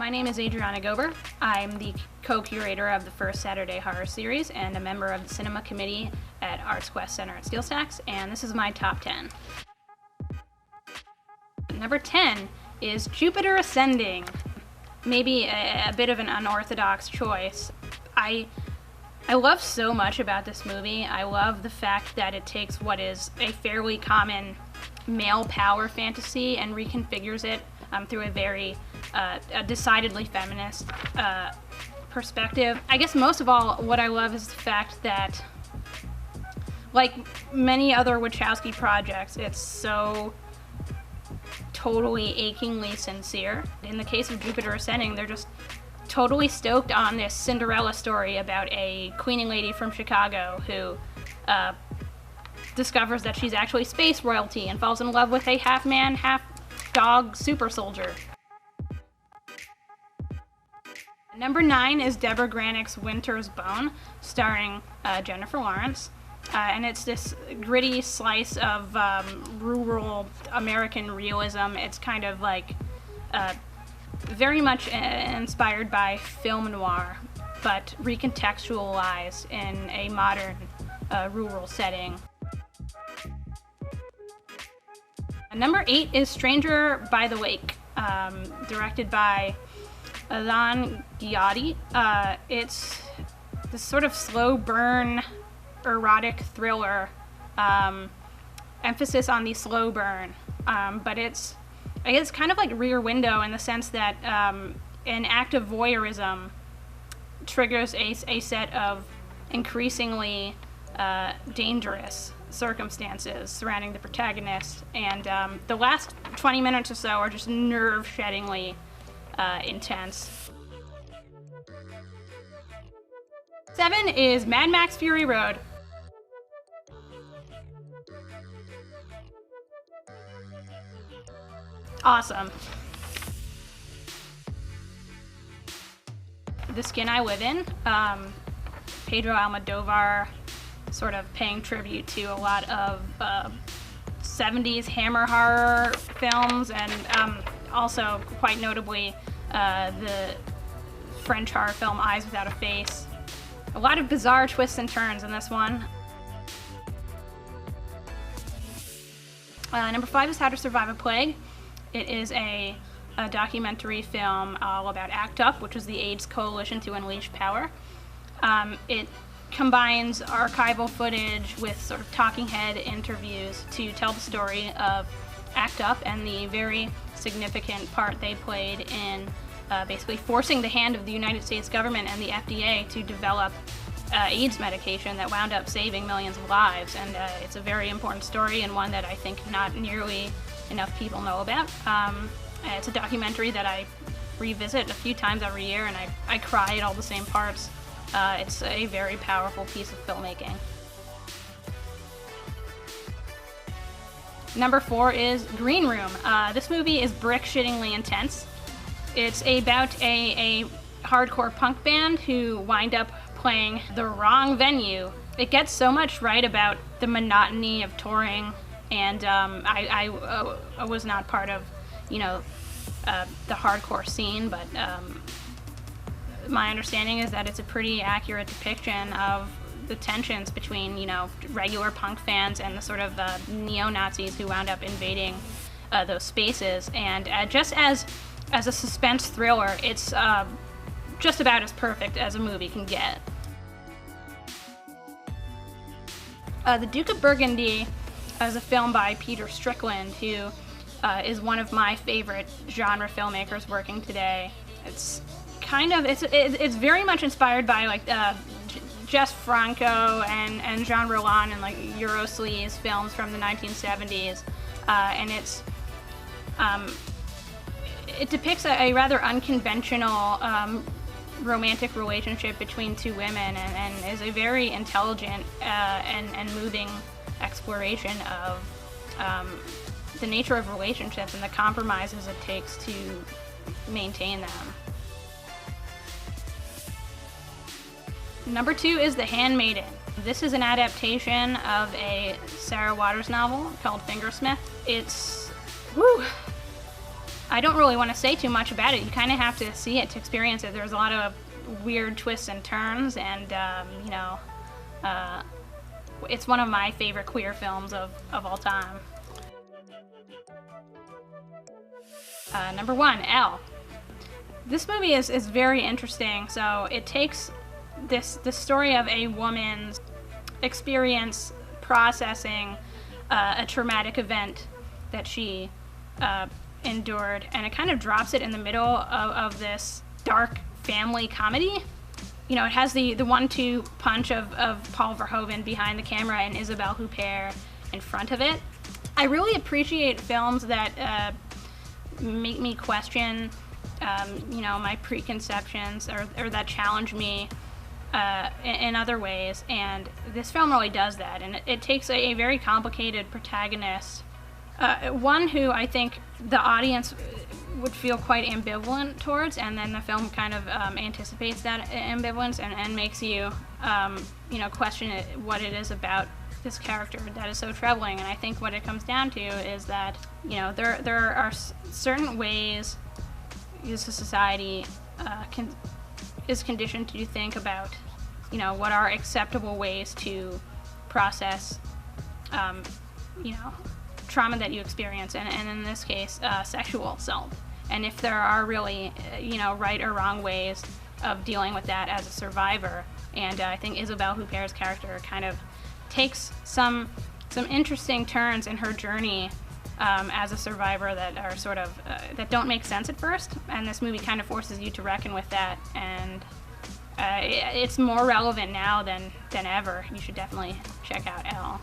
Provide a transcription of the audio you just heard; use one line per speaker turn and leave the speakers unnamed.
My name is Adrianna Gober. I'm the co-curator of the first Saturday Horror Series and a member of the Cinema Committee at ArtsQuest Center at Steel Stacks, and this is my top 10. Number 10 is Jupiter Ascending. Maybe a bit of an unorthodox choice. I love so much about this movie. I love the fact that it takes what is a fairly common male power fantasy and reconfigures it through a very a decidedly feminist perspective. I guess most of all, what I love is the fact that, like many other Wachowski projects, it's so totally achingly sincere. In the case of Jupiter Ascending, they're just totally stoked on this Cinderella story about a cleaning lady from Chicago who discovers that she's actually space royalty and falls in love with a half-man, half-dog super soldier. Number 9 is Deborah Granik's Winter's Bone, starring Jennifer Lawrence. And it's this gritty slice of rural American realism. It's kind of like very much inspired by film noir, but recontextualized in a modern rural setting. Number 8 is Stranger by the Lake, directed by Alan Ghiatti. It's this sort of slow burn erotic thriller, emphasis on the slow burn, but it's, I guess, kind of like Rear Window in the sense that an act of voyeurism triggers a set of increasingly dangerous circumstances surrounding the protagonist, and the last 20 minutes or so are just nerve-sheddingly intense. 7 is Mad Max Fury Road. Awesome. The Skin I Live In, Pedro Almodovar sort of paying tribute to a lot of 70s Hammer horror films, and also quite notably the French horror film Eyes Without a Face. A lot of bizarre twists and turns in this one. Number 5 is How to Survive a Plague. It is a documentary film all about ACT UP, which is the AIDS coalition to unleash power. It combines archival footage with sort of talking head interviews to tell the story of ACT UP and the very significant part they played in basically forcing the hand of the United States government and the FDA to develop AIDS medication that wound up saving millions of lives. And it's a very important story, and one that I think not nearly enough people know about. It's a documentary that I revisit a few times every year, and I cry at all the same parts. It's a very powerful piece of filmmaking. Number 4 is Green Room. This movie is brick-shittingly intense. It's about a hardcore punk band who wind up playing the wrong venue. It gets so much right about the monotony of touring, and I was not part of, the hardcore scene, but my understanding is that it's a pretty accurate depiction of the tensions between, regular punk fans and the sort of neo-Nazis who wound up invading those spaces. And just as a suspense thriller, it's just about as perfect as a movie can get. The Duke of Burgundy is a film by Peter Strickland, who is one of my favorite genre filmmakers working today. It's it's very much inspired by like Jess Franco and Jean Rollin and like Eurosleaze films from the 1970s, and it depicts a rather unconventional romantic relationship between two women, and is a very intelligent and moving exploration of the nature of relationships and the compromises it takes to maintain them. Number 2 is The Handmaiden. This is an adaptation of a Sarah Waters novel called Fingersmith. It's, I don't really want to say too much about it. You kind of have to see it to experience it. There's a lot of weird twists and turns, and you know, it's one of my favorite queer films of all time. Number 1, Elle. This movie is very interesting. So it takes the story of a woman's experience processing a traumatic event that she endured, and it kind of drops it in the middle of this dark family comedy. You know, it has the 1-2 punch of Paul Verhoeven behind the camera and Isabelle Huppert in front of it. I really appreciate films that make me question, you know, my preconceptions, or that challenge me in other ways, and this film really does that. And it takes a very complicated protagonist, one who I think the audience would feel quite ambivalent towards, and then the film kind of anticipates that ambivalence and makes you, you know, question what it is about this character that is so troubling. And I think what it comes down to is that, you know, there are certain ways this society is conditioned to think about, you know, what are acceptable ways to process, you know, trauma that you experience, and in this case, sexual assault. And if there are really, you know, right or wrong ways of dealing with that as a survivor. And I think Isabelle Huppert's character kind of takes some interesting turns in her journey as a survivor that are sort of that don't make sense at first, and this movie kind of forces you to reckon with that. And it's more relevant now than ever. You should definitely check out Elle.